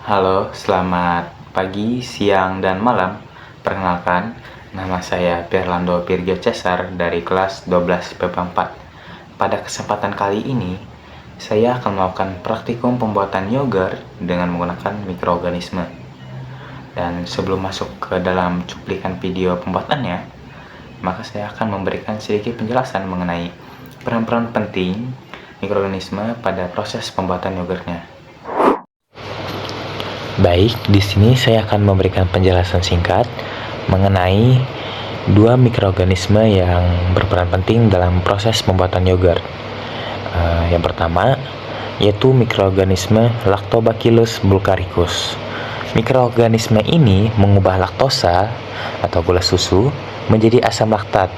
Halo, selamat pagi, siang, dan malam. Perkenalkan, nama saya Pirlando Pirjo Cesar dari kelas 12 PPA 4. Pada kesempatan kali ini, saya akan melakukan praktikum pembuatan yogurt dengan menggunakan mikroorganisme. Dan sebelum masuk ke dalam cuplikan video pembuatannya, maka saya akan memberikan sedikit penjelasan mengenai peran-peran penting mikroorganisme pada proses pembuatan yogurtnya. Baik, di sini saya akan memberikan penjelasan singkat mengenai dua mikroorganisme yang berperan penting dalam proses pembuatan yogurt. Yang pertama yaitu mikroorganisme Lactobacillus bulgaricus. Mikroorganisme ini mengubah laktosa atau gula susu menjadi asam laktat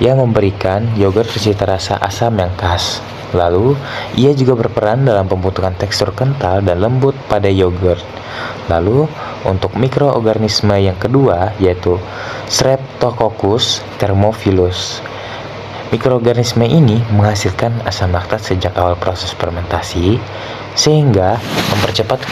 yang memberikan yogurt bercita rasa asam yang khas. Lalu, ia juga berperan dalam pembentukan tekstur kental dan lembut pada yogurt. Lalu, untuk mikroorganisme yang kedua yaitu Streptococcus thermophilus. Mikroorganisme ini menghasilkan asam laktat sejak awal proses fermentasi sehingga mempercepat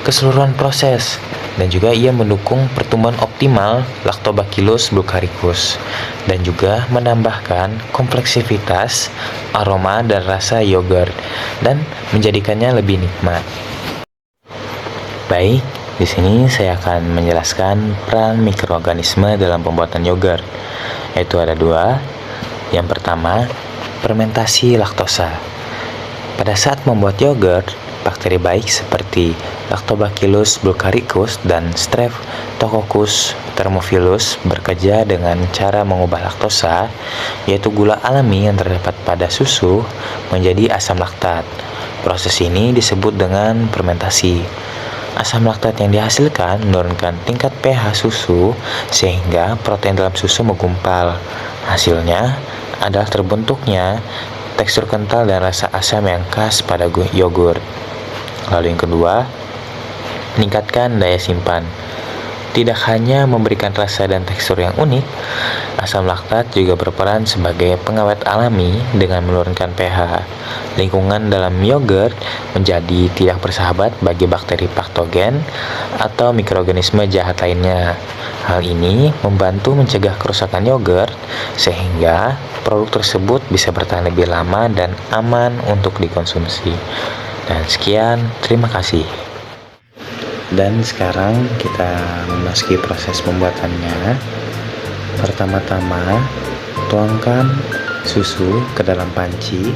keseluruhan proses, dan juga ia mendukung pertumbuhan optimal Lactobacillus bulgaricus dan juga menambahkan kompleksivitas, aroma dan rasa yogurt dan menjadikannya lebih nikmat. Baik, di sini saya akan menjelaskan peran mikroorganisme dalam pembuatan yogurt, yaitu ada dua. Yang pertama, fermentasi laktosa. Pada saat membuat yogurt, bakteri baik seperti Lactobacillus bulgaricus dan Streptococcus thermophilus bekerja dengan cara mengubah laktosa, yaitu gula alami yang terdapat pada susu, menjadi asam laktat. Proses ini disebut dengan fermentasi. Asam laktat yang dihasilkan menurunkan tingkat pH susu sehingga protein dalam susu menggumpal. Hasilnya adalah terbentuknya tekstur kental dan rasa asam yang khas pada yogurt. Lalu yang kedua, meningkatkan daya simpan. Tidak hanya memberikan rasa dan tekstur yang unik, asam laktat juga berperan sebagai pengawet alami dengan menurunkan pH. Lingkungan dalam yogurt menjadi tidak bersahabat bagi bakteri patogen atau mikroorganisme jahat lainnya. Hal ini membantu mencegah kerusakan yogurt sehingga produk tersebut bisa bertahan lebih lama dan aman untuk dikonsumsi. Dan sekian, terima kasih. Dan sekarang kita memasuki proses pembuatannya. Pertama-tama, tuangkan susu ke dalam panci.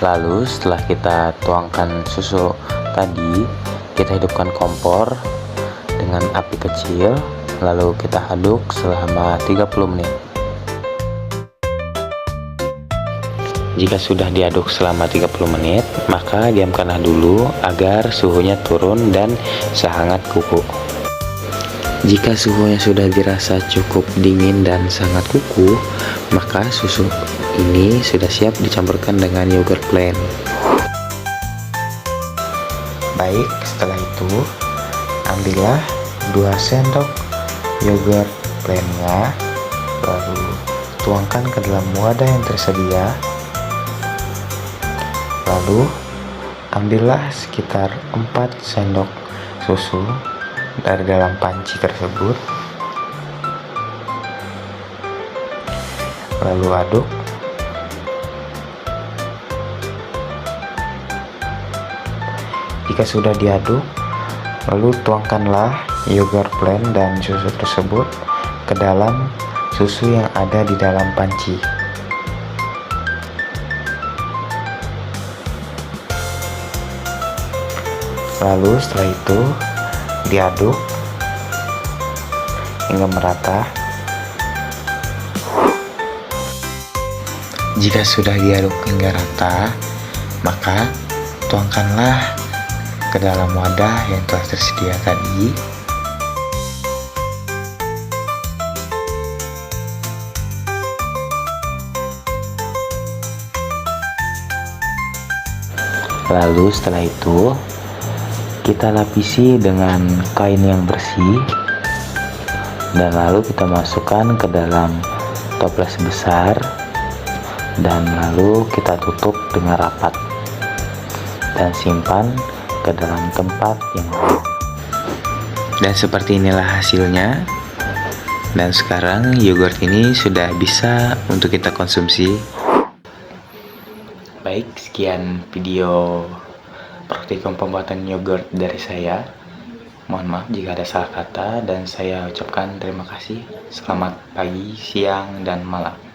Lalu setelah kita tuangkan susu tadi, kita hidupkan kompor dengan api kecil, lalu kita aduk selama 30 menit. Jika sudah diaduk selama 30 menit, maka diamkanlah dulu agar suhunya turun dan sehangat kuku. Jika suhunya sudah dirasa cukup dingin dan sangat kuku, maka susu ini sudah siap dicampurkan dengan yogurt plain. Baik, setelah itu ambillah 2 sendok yogurt plainnya, lalu tuangkan ke dalam wadah yang tersedia. Lalu ambillah sekitar 4 sendok susu dari dalam panci tersebut, lalu aduk. Jika sudah diaduk, lalu tuangkanlah yogurt plain dan susu tersebut ke dalam susu yang ada di dalam panci. Lalu setelah itu diaduk hingga merata. Jika sudah diaduk hingga rata, maka tuangkanlah ke dalam wadah yang telah tersedia tadi. Lalu setelah itu kita lapisi dengan kain yang bersih, dan lalu kita masukkan ke dalam toples besar dan lalu kita tutup dengan rapat dan simpan ke dalam tempat yang lain. Dan seperti inilah hasilnya. Dan sekarang yogurt ini sudah bisa untuk kita konsumsi. Baik, sekian video praktikum pembuatan yogurt dari saya. Mohon maaf jika ada salah kata, dan saya ucapkan terima kasih. Selamat pagi, siang, dan malam.